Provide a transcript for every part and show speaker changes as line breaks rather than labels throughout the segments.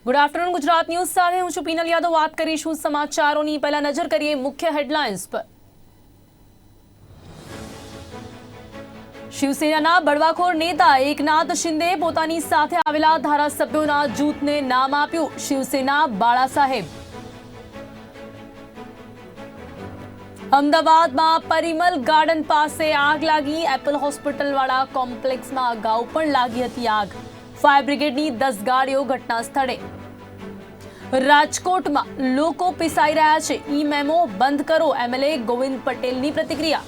Good afternoon Gujarat news સાથે હું છું પીનલ યાદવ। વાત કરીશું સમાચારોની। પહેલા નજર કરીએ મુખ્ય હેડલાઇન્સ પર। શિવસેનાના બળવાખોર નેતા એકનાથ શિંદે પોતાની સાથે આવેલા ધારાસભ્યોના જૂથને નામ આપ્યું શિવસેના બાળાસાહેબ। અમદાવાદમાં પરિમલ ગાર્ડન પાસે આગ લાગી। એપલ હોસ્પિટલવાળા કોમ્પ્લેક્સમાં અગાઉ પણ લાગી હતી આગ। ફાયર બ્રિગેડની 10 ગાડીઓ ઘટના સ્થળે। રાજકોટમાં લોકો પીસાઈ રહ્યા છે, ઈ મેમો બંધ કરો, એમએલએ ગોવિંદ પટેલની પ્રતિક્રિયા।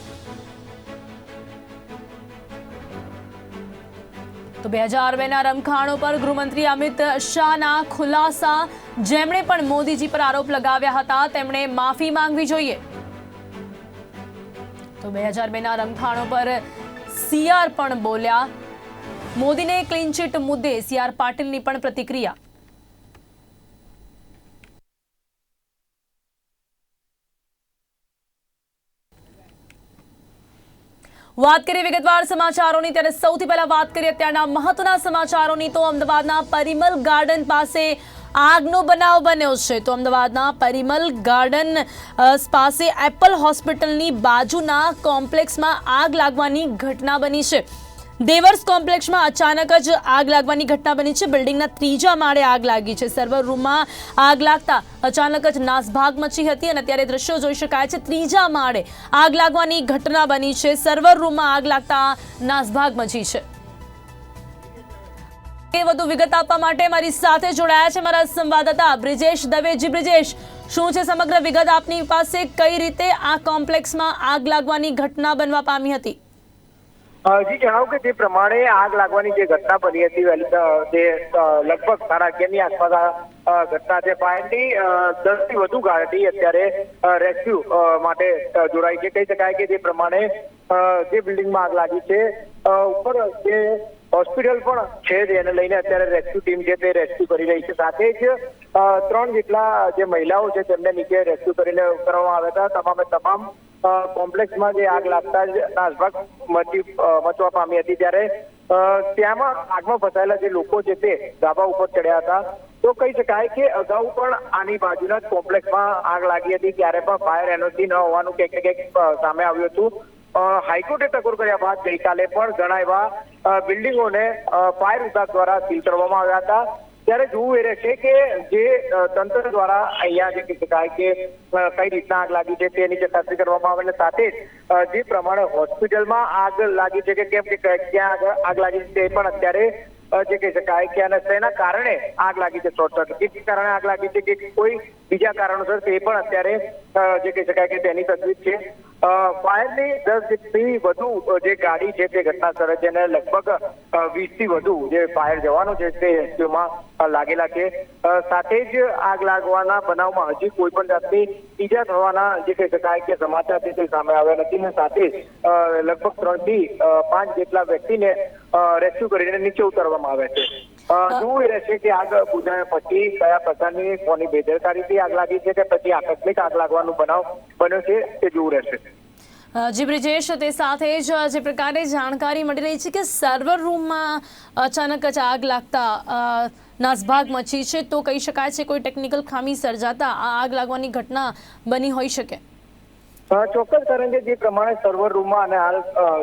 તો 2002ના રમખાણો પર ગૃહમંત્રી અમિત શાહના ખુલાસા। જેમણે પણ મોદીજી પર આરોપ લગાવ્યા હતા તેમણે માફી માંગવી જોઈએ। તો 2002ના રમખાણો પર સીઆર પણ બોલ્યા। મોદીને ક્લીન ચીટ મુદ્દે સીઆર પાટીલની પણ પ્રતિક્રિયા। વાત કરીએ વિગતવાર સમાચારોની ત્યારે સૌથી પહેલા વાત કરીએ અત્યારના મહત્વના સમાચારોની। તો અમદાવાદના પરિમલ ગાર્ડન પાસે આગનો બનાવ બન્યો છે। તો અમદાવાદના પરિમલ ગાર્ડન પાસે એપલ હોસ્પિટલની બાજુના કોમ્પ્લેક્સમાં આગ લાગવાની ઘટના બની છે। દેવર્સ કોમ્પ્લેક્સમાં અચાનક જ આગ લાગવાની ઘટના બની છે। બિલ્ડિંગના 3જા માળે આગ લાગી છે। સર્વર રૂમમાં આગ લાગતા અચાનક જ નાસભાગ મચી હતી અને અત્યારે દ્રશ્યો જોઈ શકાય છે। 3જા માળે આગ લાગવાની ઘટના બની છે। સર્વર રૂમમાં આગ લાગતા નાસભાગ મચી છે। વધુ વિગત આપવા માટે મારી સાથે જોડાયા છે મારા સંવાદદાતા બ્રિજેશ દવે। જી બ્રિજેશ, શું છે સમગ્ર વિગત આપની પાસે? કઈ રીતે આ કોમ્પ્લેક્સમાં આગ લાગવાની ઘટના બનવા પામી હતી?
જી જણાવો કે જે પ્રમાણે આગ લાગવાની જે ઘટના બની હતી તે લગભગ 11:30ની આસપાસ ઘટના છે। ફાયરની 10થી વધુ ગાડી અત્યારે રેસ્ક્યુ માટે જોડાઈ છે। કહી શકાય કે જે પ્રમાણે જે બિલ્ડિંગમાં આગ લાગી છે ઉપર જે હોસ્પિટલ પણ છે જેને લઈને અત્યારે રેસ્ક્યુ ટીમ છે તે રેસ્ક્યુ કરી રહી છે। સાથે જ 3 જેટલા જે મહિલાઓ છે તેમને નીચે રેસ્ક્યુ કરવામાં આવ્યા હતા। તમામે તમામ કોમ્પ્લેક્સમાં જે આગ લાગતા જ નાસભાગ મચવા પામી હતી। ત્યારે ત્યાંમાં આગમાં ફસાયેલા જે લોકો છે તે ધાબા ઉપર ચડ્યા હતા। તો કહી શકાય કે અગાઉ પણ આની બાજુના જ કોમ્પ્લેક્સમાં આગ લાગી હતી ત્યારે પણ ફાયર એનર્જી ન હોવાનું ક્યાંક ને ક્યાંક સામે આવ્યું હતું। હાઈકોર્ટે ટકોર કર્યા બાદ ગઈકાલે પણ ઘણા એવા બિલ્ડિંગોને ફાયર વિભાગ દ્વારા સીલ કરવામાં આવ્યા હતા। ત્યારે જોવું એ રહેશે કે જે તંત્ર દ્વારા અહીંયા જે કહી શકાય કે કઈ રીતના આગ લાગી છે તેની ચકાસણી કરવામાં આવે અને સાથે જ જે પ્રમાણે હોસ્પિટલમાં આગ લાગી છે કે કેમ કે ક્યાં આગ લાગી છે તે પણ અત્યારે જે કહી શકાય કે અને તેના કારણે આગ લાગી છે, શોર્ટ સર્કિટના કારણે આગ લાગી છે કે કોઈ બીજા કારણોસર તે પણ અત્યારે જે કહી શકાય કે તેની તસવીર છે। ફાયરની 10થી વધુ જે ગાડી છે તે ઘટના સ્થળે છે અને લગભગ 20થી વધુ જે ફાયર જવાનો છે તે રેસ્ક્યુમાં લાગેલા છે। સાથે જ આગ લાગવાના બનાવમાં હજી કોઈ પણ જાતની ઈજા થવાના જે કહી શકાય કે સમાચાર છે તે સામે આવ્યા નથી અને સાથે લગભગ 3 થી 5 જેટલા વ્યક્તિને રેસ્ક્યુ કરીને નીચે ઉતારવામાં આવ્યા છે। જોવું એ રહેશે કે આગ બુઝાયા પછી કયા પ્રકારની કોની બેદરકારીથી આગ લાગી છે કે પછી આકસ્મિક આગ લાગવાનો બનાવ બન્યો છે તે જોવું રહેશે।
જી બ્રિજેશ, તે સાથે જ જે પ્રકારે જાણકારી મળી રહી છે કે સર્વર રૂમમાં અચાનક જ આગ લાગતા નાસભાગ મચી છે, તો કહી શકાય છે કોઈ ટેકનિકલ ખામી સર્જાતા આ આગ લાગવાની ઘટના બની હોઈ શકે?
ચોક્કસ, કારણ કે જે પ્રમાણે સર્વર રૂમમાં અને હાલ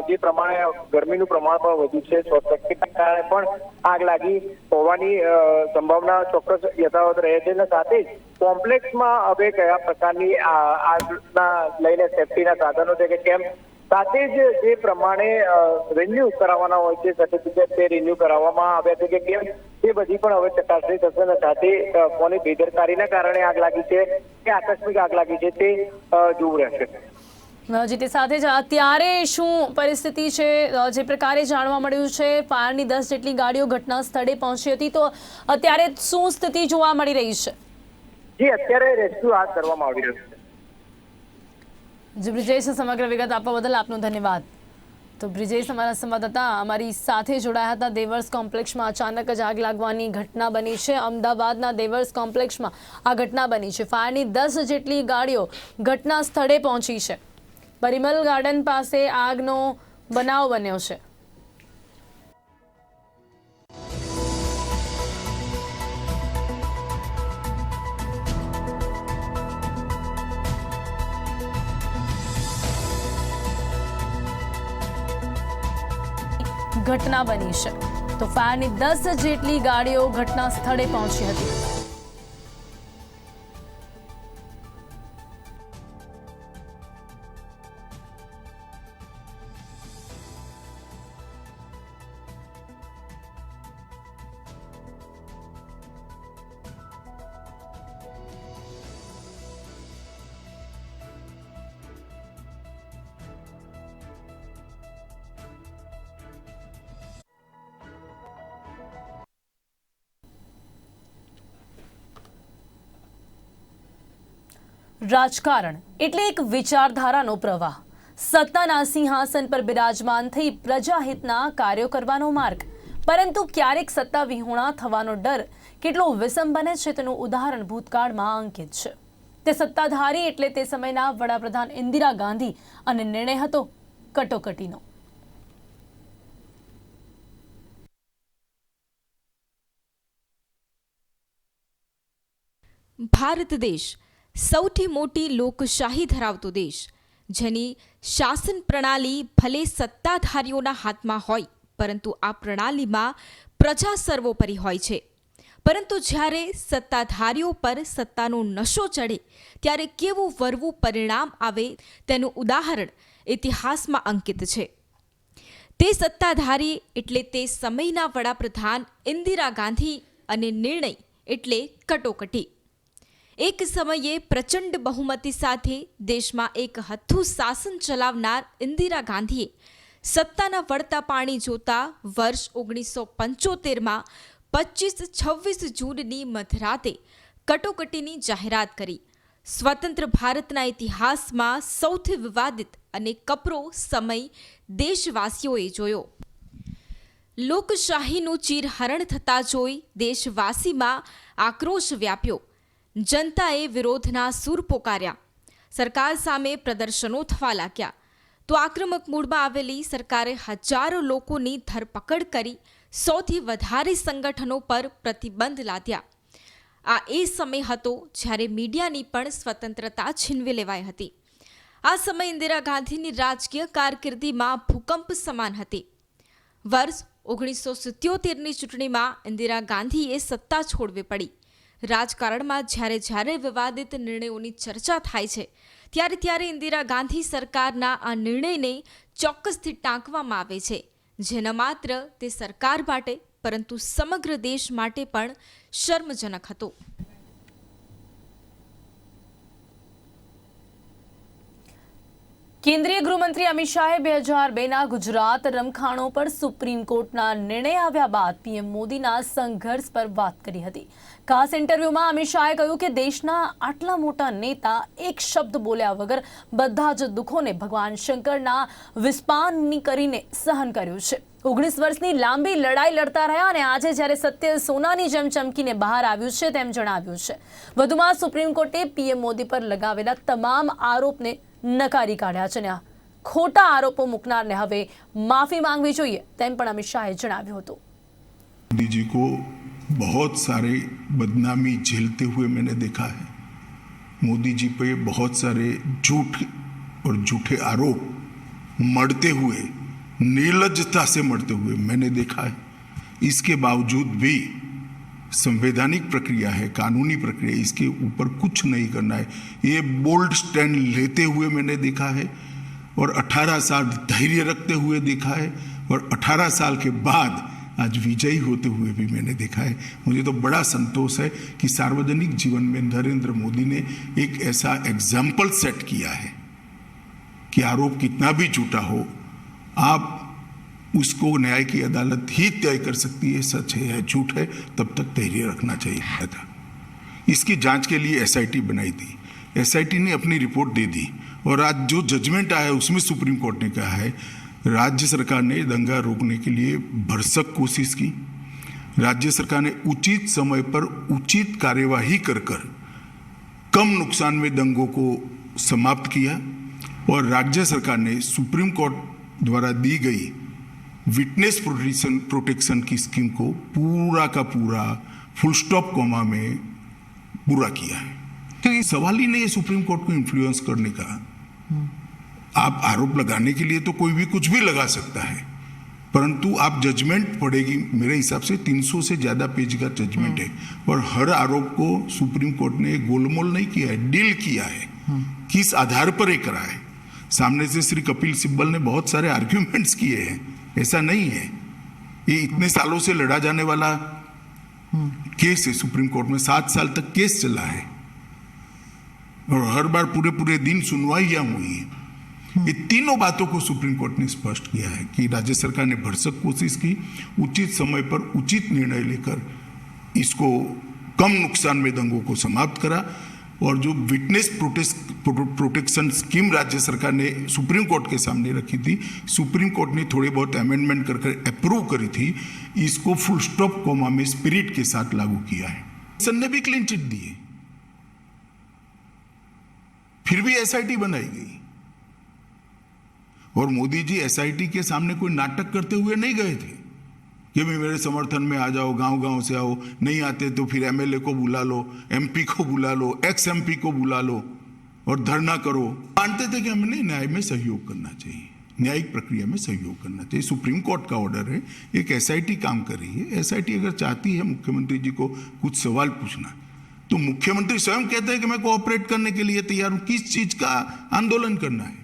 જે પ્રમાણે ગરમીનું પ્રમાણ પણ વધુ છે, શોર્ટ સર્કિટના કારણે પણ આગ લાગી હોવાની સંભાવના ચોક્કસ યથાવત રહે છે અને સાથે જ કોમ્પ્લેક્સમાં હવે કયા પ્રકારની આગના લઈને સેફટીના સાધનો છે કે કેમ, સાથે જ જે પ્રમાણે રિન્યુ કરાવવાના હોય છે સર્ટિફિકેટ તે રિન્યુ કરાવવામાં આવ્યા છે કે કેમ એ બધી પણ હવે ચકાસણી થશે અને સાથે કોની બેદરકારીના કારણે આગ લાગી છે કે આકસ્મિક આગ લાગી છે તે જોવું રહેશે।
જી, તે સાથે જ અત્યારે શું પરિસ્થિતિ છે? જે પ્રકારે જાણવા મળ્યું છે ફાયરની 10 જેટલી ગાડીઓ ઘટના સ્થળે પહોંચી હતી, તો અત્યારે શું સ્થિતિ જોવા મળી રહી છે?
જી, અત્યારે રેસ્ક્યુ હાથ ધરવામાં આવી રહ્યું છે।
જી બ્રિજેશ, સમગ્ર વિગત આપવા બદલ આપનો ધન્યવાદ। તો બ્રિજેશ અમારા સંવાદદાતા અમારી સાથે જોડાયા હતા। દેવર્સ કોમ્પ્લેક્સમાં અચાનક જ આગ લાગવાની ઘટના બની છે। અમદાવાદના દેવર્સ કોમ્પ્લેક્સમાં આ ઘટના બની છે। ફાયરની 10 જેટલી ગાડીઓ ઘટના સ્થળે પહોંચી છે। પરિમલ ગાર્ડન પાસે આગનો બનાવ બન્યો છે। ઘટના બની છે. તો ફાયરની 10 જેટલી ગાડીઓ ઘટના સ્થળે પહોંચી હતી. રાજકારણ એટલે એક વિચારધારાનો પ્રવાહ. સત્તાના સિંહાસન પર બિરાજમાન થઈ પ્રજાહિતના કાર્યો કરવાનો માર્ગ. પરંતુ ક્યારેક સત્તા વિહોણા થવાનો ડર કેટલો વિષમ બને છે તેનું ઉદાહરણ ભૂતકાળમાં અંકિત છે. તે સત્તાધારી એટલે તે સમયના વડાપ્રધાન ઇન્દિરા ગાંધી અને નિર્ણય હતો કટોકટીનો.
ભારત દેશ સૌથી મોટી લોકશાહી ધરાવતો દેશ, જેની શાસન પ્રણાલી ભલે સત્તાધારીઓના હાથમાં હોય, પરંતુ આ પ્રણાલીમાં પ્રજા સર્વોપરી હોય છે. પરંતુ જ્યારે સત્તાધારીઓ પર સત્તાનો નશો ચડે ત્યારે કેવું વરવું પરિણામ આવે તેનું ઉદાહરણ ઇતિહાસમાં અંકિત છે. તે સત્તાધારી એટલે તે સમયના વડાપ્રધાન ઇન્દિરા ગાંધી અને નિર્ણય એટલે કટોકટી. એક સમયે પ્રચંડ બહુમતી સાથે દેશમાં એક હથ્થું શાસન ચલાવનાર ઇન્દિરા ગાંધીએ સત્તાના વળતા પાણી જોતા વર્ષ 1975માં 25-26 જૂનની મધરાતે કટોકટીની જાહેરાત કરી. સ્વતંત્ર ભારતના ઇતિહાસમાં સૌથી વિવાદિત અને કપરો સમય દેશવાસીઓએ જોયો. લોકશાહીનું ચીરહરણ થતા જોઈ દેશવાસીમાં આક્રોશ વ્યાપ્યો. જનતાએ વિરોધના સૂર પોકાર્યા. સરકાર સામે પ્રદર્શનો થવા લાગ્યા. તો આક્રમક મૂડમાં આવેલી સરકારે હજારો લોકોની ધરપકડ કરી 100થી વધારે સંગઠનો પર પ્રતિબંધ લાદ્યા. આ એ સમય હતો જ્યારે મીડિયાની પણ સ્વતંત્રતા છીનવી લેવાઈ હતી. આ સમય ઇન્દિરા ગાંધીની રાજકીય કારકિર્દીમાં ભૂકંપ સમાન હતી. વર્ષ 1977ની ચૂંટણીમાં ઇન્દિરા ગાંધીએ સત્તા છોડવી પડી. રાજકારણમાં જ્યારે વિવાદિત નિર્ણયોની ચર્ચા થાય છે ત્યારે ઇન્દિરા ગાંધી સરકારના આ નિર્ણયને ચોક્કસથી ટાંકવામાં આવે છે, જે ન માત્ર તે સરકાર માટે પરંતુ સમગ્ર દેશ માટે પણ શર્મજનક હતો.
કેન્દ્રીય ગૃહમંત્રી અમિત શાહે 2002ના ગુજરાત રમખાણો પર સુપ્રીમ કોર્ટના નિર્ણય આવ્યા બાદ પીએમ મોદીના સંઘર્ષ પર વાત કરી હતી. ખાસ ઇન્ટરવ્યુમાં અમિત શાહે કહ્યું કે દેશના આટલા મોટા નેતા એક શબ્દ બોલ્યા વગર બધા જ દુઃખોને ભગવાન શંકરના વિસ્પાનની કરીને સહન કર્યું છે. 19 વર્ષની લાંબી લડાઈ લડતા રહ્યા અને આજે જ્યારે સત્ય સોનાની જેમ ચમકીને બહાર આવ્યું છે તેમ જણાવ્યું છે. વધુમાં સુપ્રીમ કોર્ટે પીએમ મોદી પર લગાવેલા તમામ આરોપને નકારી કાઢ્યા છે ને ખોટા આરોપો મૂકનારને હવે માફી માંગવી જોઈએ તેમ પણ અમિત શાહે જણાવ્યું હતું.
मोदी जी को बहुत सारे बदनामी झेलते हुए मैंने देखा है. मोदी जी पे बहुत सारे झूठ और झूठे आरोप मढ़ते हुए, निर्लज्जता से मढ़ते हुए मैंने देखा है. इसके बावजूद भी संवैधानिक प्रक्रिया है, कानूनी प्रक्रिया, इसके ऊपर कुछ नहीं करना है, ये बोल्ड स्टैंड लेते हुए मैंने देखा है और 18 साल धैर्य रखते हुए देखा है और 18 साल के बाद आज विजयी होते हुए भी मैंने देखा है. मुझे तो बड़ा संतोष है कि सार्वजनिक जीवन में नरेंद्र मोदी ने एक ऐसा एग्जाम्पल सेट किया है कि आरोप कितना भी झूठा हो, आप उसको न्याय की अदालत ही तय कर सकती है सच है या झूठ है, तब तक धैर्य रखना चाहिए था. इसकी जांच के लिए एसआईटी बनाई थी. एसआईटी ने अपनी रिपोर्ट दे दी और आज जो जजमेंट आया उसमें सुप्रीम कोर्ट ने कहा है राज्य सरकार ने दंगा रोकने के लिए भरसक कोशिश की. राज्य सरकार ने उचित समय पर उचित कार्यवाही कर कम नुकसान में दंगों को समाप्त किया और राज्य सरकार ने सुप्रीम कोर्ट द्वारा दी गई विटनेस प्रोटेक्शन की स्कीम को पूरा का पूरा फुल स्टॉप कोमा में पूरा किया है. तो ये सवाल ही नहीं है सुप्रीम कोर्ट को इन्फ्लुएंस करने का. आप आरोप लगाने के लिए तो कोई भी कुछ भी लगा सकता है, परंतु आप जजमेंट पढ़ेगी, मेरे हिसाब से 300 से ज्यादा पेज का जजमेंट है और हर आरोप को सुप्रीम कोर्ट ने गोलमोल नहीं किया है, डील किया है। किस आधार पर ये करा है? सामने से श्री कपिल सिब्बल ने बहुत सारे आर्ग्यूमेंट्स किए हैं, ऐसा नहीं है। ये इतने सालों से लड़ा जाने वाला केस है, सुप्रीम कोर्ट में 7 साल तक केस चला है और हर बार पूरे पूरे दिन सुनवाइयां हुई है। ये तीनों बातों को सुप्रीम कोर्ट ने स्पष्ट किया है कि राज्य सरकार ने भरसक कोशिश की, उचित समय पर उचित निर्णय लेकर इसको कम नुकसान में दंगों को समाप्त करा और जो विटनेस प्रोटेक्शन स्कीम राज्य सरकार ने सुप्रीम कोर्ट के सामने रखी थी, सुप्रीम कोर्ट ने थोड़े बहुत अमेंडमेंट कर अप्रूव करी थी, इसको फुल स्टॉप कोमा में स्पिरिट के साथ लागू किया है। सन ने भी क्लीन चिट दिए, फिर भी एसआईटी बनाई गई और मोदी जी एसआईटी के सामने कोई नाटक करते हुए नहीं गए थे कि भी मेरे समर्थन में आ जाओ, गांव गांव से आओ, नहीं आते तो फिर एमएलए को बुला लो, एमपी को बुला लो, एक्स एमपी को बुला लो और धरना करो। मानते थे कि हमें न्याय में सहयोग करना चाहिए, न्यायिक प्रक्रिया में सहयोग करना चाहिए। सुप्रीम कोर्ट का ऑर्डर है, एक एसआईटी काम कर रही है। एसआईटी अगर चाहती है मुख्यमंत्री जी को कुछ सवाल पूछना तो मुख्यमंत्री स्वयं कहते हैं कि मैं कोऑपरेट करने के लिए तैयार हूं। किस चीज का आंदोलन करना है?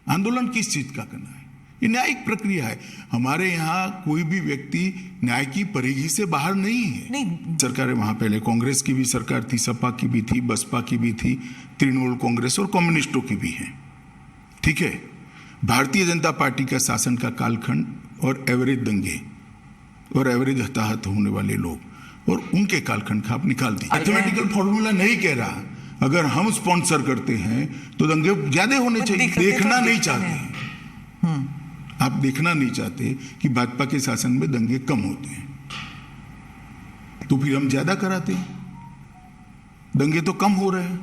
आंदोलन किस चीज का करना है? ये न्यायिक प्रक्रिया है। हमारे यहाँ कोई भी व्यक्ति न्याय की परिधि से बाहर नहीं है।
नहीं।
सरकारें वहां पहले कांग्रेस की भी सरकार थी, सपा की भी थी, बसपा की भी थी, तृणमूल कांग्रेस और कम्युनिस्टों की भी है। ठीक है, भारतीय जनता पार्टी का शासन का कालखंड और एवरेज दंगे और एवरेज हताहत होने वाले लोग और उनके कालखंड का आप निकाल दीजिए। मैथमेटिकल फॉर्मूला नहीं कह रहा, अगर हम स्पॉन्सर करते हैं तो दंगे ज्यादा होने चाहिए। देखना नहीं चाहते हैं, आप देखना नहीं चाहते कि भाजपा के शासन में दंगे कम होते हैं, तो फिर हम ज्यादा कराते हैं। दंगे तो कम हो रहे हैं।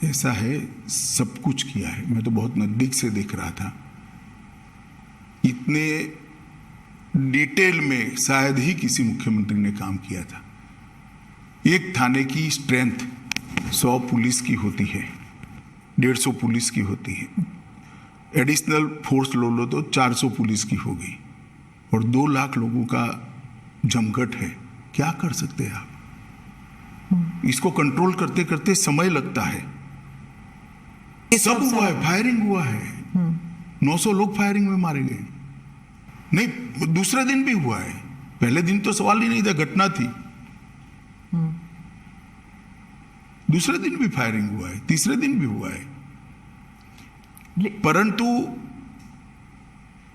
ऐसा है, सब कुछ किया है। मैं तो बहुत नजदीक से देख रहा था। इतने डिटेल में शायद ही किसी मुख्यमंत्री ने काम किया था। एक थाने की स्ट्रेंथ 100 पुलिस की होती है, 150 पुलिस की होती है। एडिशनल फोर्स लो तो 400 पुलिस की होगी और 2 लाख लोगों का जमघट है। क्या कर सकते हैं आप? इसको कंट्रोल करते करते समय लगता है। सब हुआ है, फायरिंग हुआ है, 900 लोग फायरिंग में मारे गए। नहीं, दूसरे दिन भी हुआ है, पहले दिन तो सवाल ही नहीं था, घटना थी। दूसरे दिन भी फायरिंग हुआ है, तीसरे दिन भी हुआ है। परंतु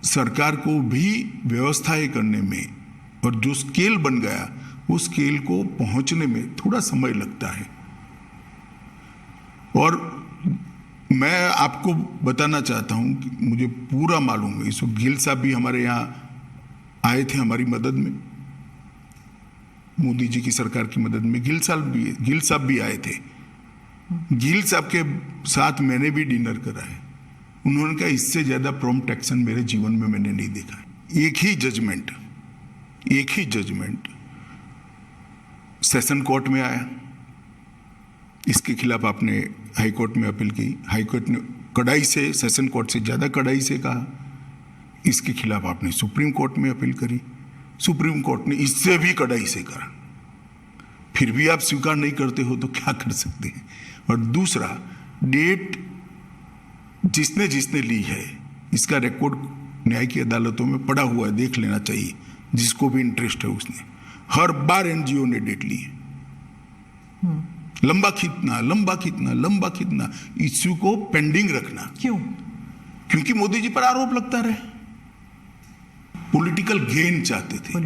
सरकार को भी व्यवस्थाएं करने में और जो स्केल बन गया, उस स्केल को पहुंचने में थोड़ा समय लगता है। और मैं आपको बताना चाहता हूं कि मुझे पूरा मालूम है, इस वक्त गिल साहब भी हमारे यहाँ आए थे हमारी मदद में, मोदी जी की सरकार की मदद में। गिल साहब भी आए थे। गिल साहब के साथ मैंने भी डिनर करा है। उन्होंने कहा इससे ज्यादा प्रॉम्प्ट एक्शन मेरे जीवन में मैंने नहीं देखा। एक ही जजमेंट सेशन कोर्ट में आया, इसके खिलाफ आपने हाई कोर्ट में अपील की, हाई कोर्ट ने कड़ाई से, सेशन कोर्ट से ज्यादा कड़ाई से कहा। इसके खिलाफ आपने सुप्रीम कोर्ट में अपील करी, सुप्रीम कोर्ट ने इससे भी कड़ाई से करा। फिर भी आप स्वीकार नहीं करते हो तो क्या कर सकते हैं? और दूसरा, डेट जिसने ली है, इसका रिकॉर्ड न्याय की अदालतों में पड़ा हुआ है, देख लेना चाहिए जिसको भी इंटरेस्ट है उसने। हर बार एनजीओ ने डेट ली है। लंबा खींचना, इश्यू को पेंडिंग रखना।
क्यों?
क्योंकि मोदी जी पर आरोप लगता रहे, पॉलिटिकल गेन चाहते थे।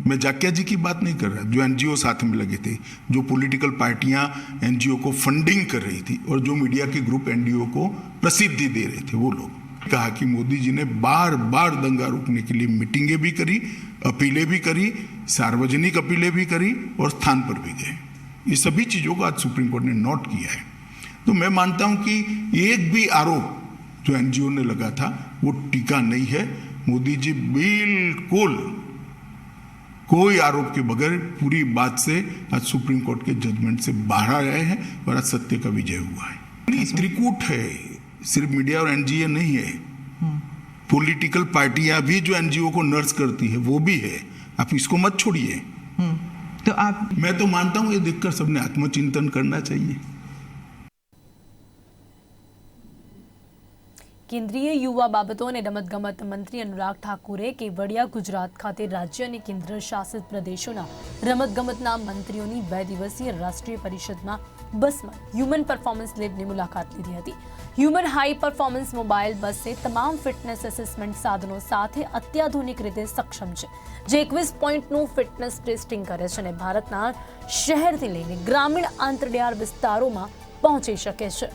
मैं जाकिया जी की बात नहीं कर रहा, जो एनजीओ साथ में लगे थे, जो पॉलिटिकल पार्टियां एनजीओ को फंडिंग कर रही थी और जो मीडिया के ग्रुप एनजीओ को प्रसिद्धि दे रहे थे, वो लोग। कहा कि मोदी जी ने बार बार दंगा रोकने के लिए मीटिंगें भी करी, अपीलें भी करी, सार्वजनिक अपीलें भी करी और स्थान पर भी गए। ये सभी चीजों को आज सुप्रीम कोर्ट ने नोट किया है। तो मैं मानता हूं कि एक भी आरोप जो एनजीओ ने लगा था वो टीका नहीं है। मोदी जी बिल्कुल कोई आरोप के बगैर पूरी बात से आज सुप्रीम कोर्ट के जजमेंट से बाहर आए हैं और आज सत्य का विजय हुआ है। नहीं, त्रिकूट है, सिर्फ मीडिया और एनजीओ नहीं है। पॉलिटिकल पार्टियां भी जो एनजीओ को नर्स करती है वो भी है। आप इसको मत छोड़िए।
तो आप
मैं तो मानता हूँ ये देखकर सबने आत्मचिंतन करना चाहिए।
કેન્દ્રીય યુવા બાબતો અને રમતગમત મંત્રી અનુરાગ ઠાકુરે કેવડિયા ગુજરાત ખાતે રાજ્ય અને કેન્દ્ર શાસિત પ્રદેશોના રમતગમતના મંત્રીઓની 2 દિવસીય રાષ્ટ્રીય પરિષદમાં બસમાં હ્યુમન પરફોર્મન્સ લેબની મુલાકાત લીધી હતી। હ્યુમન હાઈ પરફોર્મન્સ મોબાઈલ બસે તમામ ફિટનેસ એસેસમેન્ટ સાધનો સાથે અત્યાધુનિક રીતે સક્ષમ છે, જે 21 પોઈન્ટનું ફિટનેસ ટેસ્ટિંગ કરે છે અને ભારતના શહેરથી લઈને ગ્રામીણ આંતરડિયાળ વિસ્તારોમાં પહોંચી શકે છે।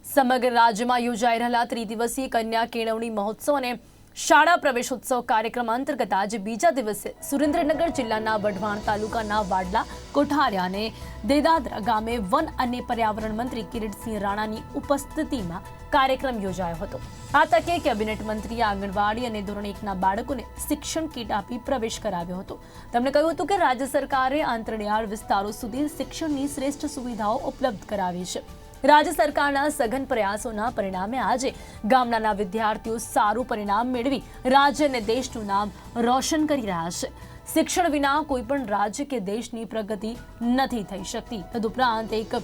સમગ્ર રાજ્યમાં યોજાઈ રહેલા ત્રિદિવસીય કન્યા કેળવણી મહોત્સવ અને શાળા પ્રવેશોત્સવ કાર્યક્રમ અંતર્ગત આજે બીજા દિવસે સુરેન્દ્રનગર જિલ્લાના વઢવાણ તાલુકાના વાડલા, કોઠારિયા અને દેદાદરા ગામે વન અને પર્યાવરણ મંત્રી કિરીટસિંહ રાણાની ઉપસ્થિતિમાં કાર્યક્રમ યોજાયો હતો। આ તકે કેબિનેટ મંત્રીએ આંગણવાડી અને ધોરણ 1ના બાળકોને શિક્ષણ કીટ આપી પ્રવેશ કરાવ્યો હતો। તેમણે કહ્યું હતું કે રાજ્ય સરકારે આંતરડિયાળ વિસ્તારો સુધી શિક્ષણની શ્રેષ્ઠ સુવિધાઓ ઉપલબ્ધ કરાવી છે। રાજ્ય સરકારના સઘન પ્રયાસોના પરિણામે આજે ગામડાના વિદ્યાર્થીઓ સારું પરિણામ મેળવી રાજ્ય અને દેશનું નામ રોશન કરી રહ્યા છે। શિક્ષણ વિના કોઈ પણ રાજ્ય કે દેશની પ્રગતિ નથી થઈ શકતી। તદુપરાંત એક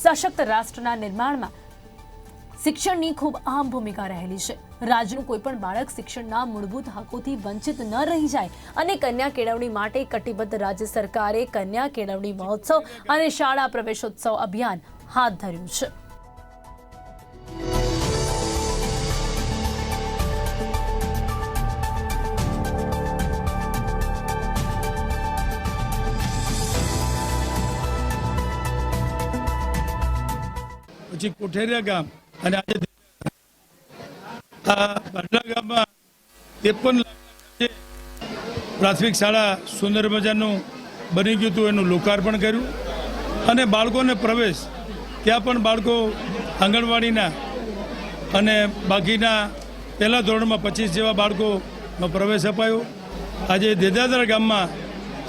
સશક્ત રાષ્ટ્રના નિર્માણમાં શિક્ષણની ખૂબ અહમ ભૂમિકા રહેલી છે। રાજ્યનું કોઈ પણ બાળક શિક્ષણના મૂળભૂત હકોથી વંચિત ન રહી જાય અને કન્યા કેળવણી માટે કટિબદ્ધ રાજ્ય સરકારે કન્યા કેળવણી મહોત્સવ અને શાળા પ્રવેશોત્સવ અભિયાન હાથ ધર્યું છે।
પછી કોઠેરિયા ગામ અને આજે આ બાટલા ગામમાં 53 લાખ પ્રાથમિક શાળા સુંદર મજાનું બની ગયું હતું, એનું લોકાર્પણ કર્યું અને બાળકોને પ્રવેશ ત્યાં પણ બાળકો આંગણવાડીના અને બાકીના પહેલા ધોરણમાં 25 જેવા બાળકોનો પ્રવેશ અપાયો। આજે દેદાદરા ગામમાં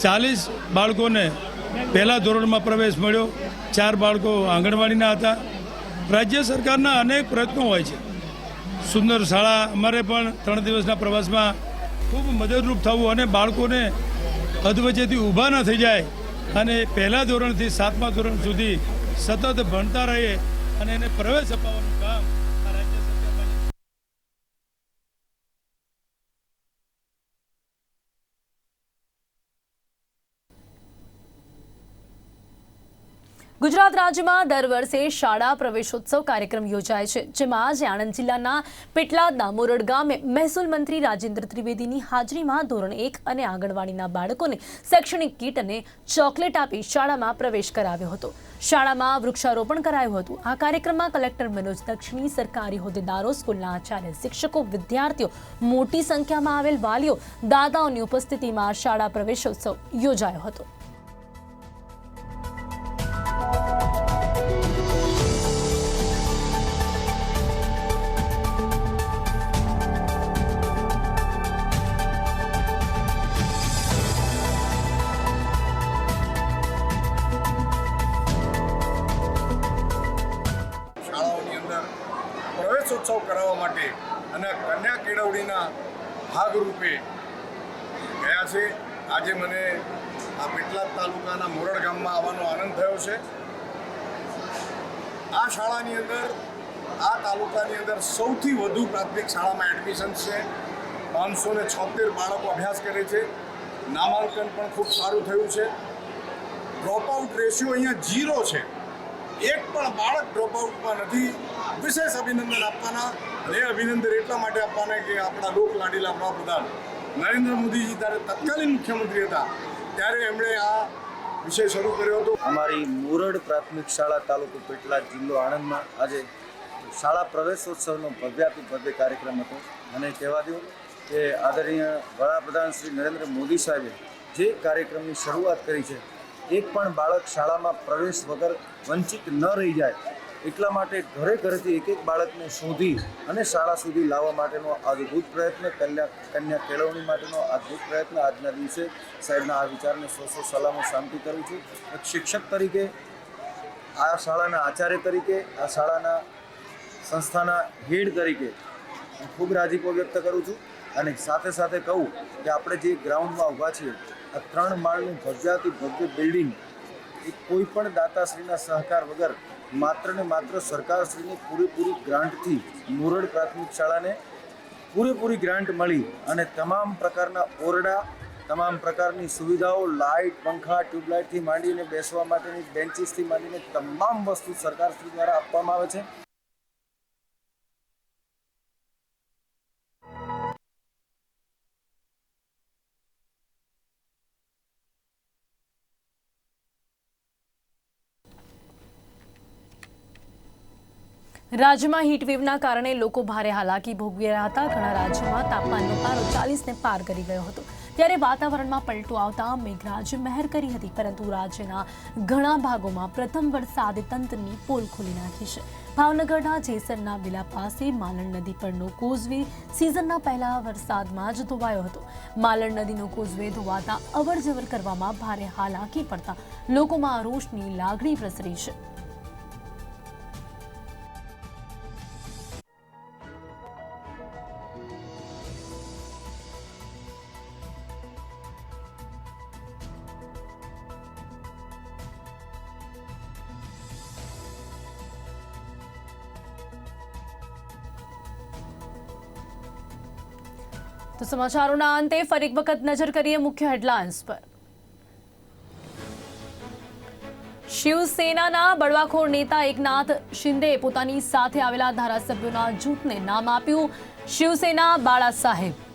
40 બાળકોને પહેલા ધોરણમાં પ્રવેશ મળ્યો, 4 બાળકો આંગણવાડીના હતા। રાજ્ય સરકારના અનેક પ્રયત્નો હોય છે। સુંદર શાળા અમારે પણ 3 દિવસના પ્રવાસમાં ખૂબ મદદરૂપ થવું અને બાળકોને અધવચ્ચેથી ઊભા ન થઈ જાય અને પહેલા ધોરણથી 7મા ધોરણ સુધી સતત ભણતા રહે અને એને પ્રવેશ અપાવવાનું કામ આ રાજ્ય સરકારમાં
ગુજરાત રાજ્યમાં દર વર્ષે શાળા પ્રવેશોત્સવ કાર્યક્રમ યોજાય છે, જેમાં આજે આણંદ જિલ્લાના પેટલાદના મોરડ ગામે મહેસૂલ મંત્રી રાજેન્દ્ર ત્રિવેદીની હાજરીમાં ધોરણ 1 અને આંગણવાડીના બાળકોને શૈક્ષણિક કીટ અને ચોકલેટ આપી શાળામાં પ્રવેશ કરાવ્યો હતો। શાળામાં વૃક્ષારોપણ કરાયું હતું। આ કાર્યક્રમમાં કલેક્ટર મનોજ દક્ષિણી, સરકારી હોદ્દેદારો, સ્કૂલના આચાર્ય, શિક્ષકો, વિદ્યાર્થીઓ, મોટી સંખ્યામાં આવેલ વાલીઓ, દાદાઓની ઉપસ્થિતિમાં શાળા પ્રવેશોત્સવ યોજાયો હતો।
પ્રવેશોત્સવ કરાવવા માટે અને કન્યા કેળવણીના ભાગરૂપે ગયા છે। આજે મને આ પેટલાદ તાલુકાના મોરડ ગામમાં આવવાનો આનંદ થયો છે। આ શાળાની અંદર આ તાલુકાની અંદર સૌથી વધુ પ્રાથમિક શાળામાં એડમિશન છે। 576 બાળકો અભ્યાસ કરે છે। નામાંકન પણ ખૂબ સારું થયું છે। ડ્રોપઆઉટ રેશિયો અહીંયા 0 છે। એક પણ બાળક ડ્રોપઆઉટમાં નથી। વિશેષ અભિનંદન આપવાના અને અભિનંદન એટલા માટે આપવાના કે આપણા લોક લાડીલા વડાપ્રધાન નરેન્દ્ર મોદીજી ત્યારે તત્કાલીન મુખ્યમંત્રી હતા ત્યારે એમણે આ વિષય શરૂ કર્યો હતો।
અમારી મોરડ પ્રાથમિક શાળા તાલુકો પેટલાદ જિલ્લો આણંદમાં આજે શાળા પ્રવેશોત્સવનો ભવ્યાતિ ભવ્ય કાર્યક્રમ હતો। મને કહેવા દો કે આદરણીય વડાપ્રધાન શ્રી નરેન્દ્ર મોદી સાહેબે જે કાર્યક્રમની શરૂઆત કરી છે, એક પણ બાળક શાળામાં પ્રવેશ વગર વંચિત ન રહી જાય એટલા માટે ઘરે ઘરેથી એક એક બાળકને શોધી અને શાળા સુધી લાવવા માટેનો અદ્ભુત પ્રયત્ન, કન્યા કેળવણી માટેનો અદ્ભુત પ્રયત્ન આજના દિવસે સાહેબના આ વિચારને સો સલામો શાંતિ કરું છું. એક શિક્ષક તરીકે, આ શાળાના આચાર્ય તરીકે, આ શાળાના સંસ્થાના હેડ તરીકે હું ખૂબ રાજીપો વ્યક્ત કરું છું. અને સાથે સાથે કહું કે આપણે જે ગ્રાઉન્ડમાં ઊભા છીએ, આ 3 માળનું ભવ્યાતિ ભવ્ય બિલ્ડિંગ એ કોઈ પણ દાતાશ્રીના સહકાર વગર માત્ર ને માત્ર સરકારશ્રીની પૂરેપૂરી ગ્રાન્ટથી મોરડ પ્રાથમિક શાળાને પૂરેપૂરી ગ્રાન્ટ મળી અને તમામ પ્રકારના ઓરડા, તમામ પ્રકારની સુવિધાઓ, લાઇટ, પંખા, ટ્યુબલાઇટથી માંડીને બેસવા માટેની બેન્ચીસથી માંડીને તમામ વસ્તુ સરકારશ્રી દ્વારા આપવામાં આવે છે.
રાજ્યમાં હીટવેવના કારણે લોકો ભારે હાલાકી ભોગવી રહ્યા હતા. ઘણા રાજ્યોમાં તાપમાનનો પારો 40ને પાર કરી ગયો હતો. ત્યારે વાતાવરણમાં પલટો આવતા મેઘરાજ મહેર કરી હતી, પરંતુ રાજ્યના ઘણા ભાગોમાં પ્રથમ વરસાદે તંત્રની પોલ ખોલી નાખી છે. ભાવનગરના જેસરના વિલા પાસે માલણ નદી પરનો કોઝવે સિઝનના પહેલા વરસાદમાં જ ધોવાયો હતો. માલણ નદીનો કોઝવે ધોવાતા અવરજવર કરવામાં ભારે હાલાકી પડતા લોકોમાં રોષની લાગણી પ્રસરી છે. તો સમાચારોના અંતે ફરી એક વખત નજર કરીએ મુખ્ય હેડલાઇન્સ પર. શિવસેનાના બળવાખોર નેતા એકનાથ શિંદેએ પોતાની સાથે આવેલા ધારાસભ્યોના જૂથને નામ આપ્યું શિવસેના બાળા સાહેબ.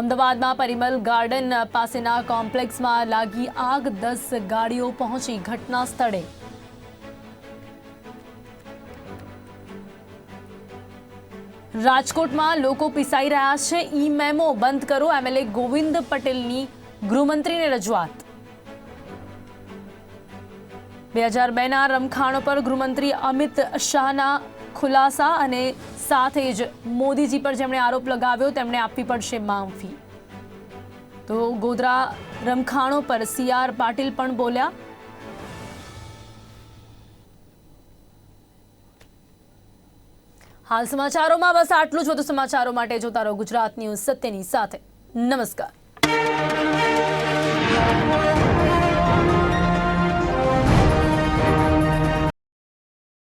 અમદાવાદમાં પરિમલ ગાર્ડન પાસેના કોમ્પ્લેક્સમાં લાગી આગ, 10 ગાડીઓ પહોંચી ઘટના સ્થળે. રાજકોટમાં લોકો પીસાઈ રહ્યા છે, ઈ મેમો બંધ કરો, એમએલએ ગોવિંદ પટેલની ગૃહમંત્રીને રજૂઆત. 2002ના રમખાણો પર ગૃહમંત્રી અમિત શાહના ખુલાસા અને સાથે જ મોદીજી પર જેમણે આરોપ લગાવ્યો તેમણે આપવી પડશે માફી. તો ગોધરા રમખાણો પર CR પાટીલ પણ બોલ્યા. હાલ સમાચારોમાં બસ આટલું જ. વધુ સમાચારો માટે જોતા રહો ગુજરાત ન્યૂઝ સત્યની સાથે. નમસ્કાર.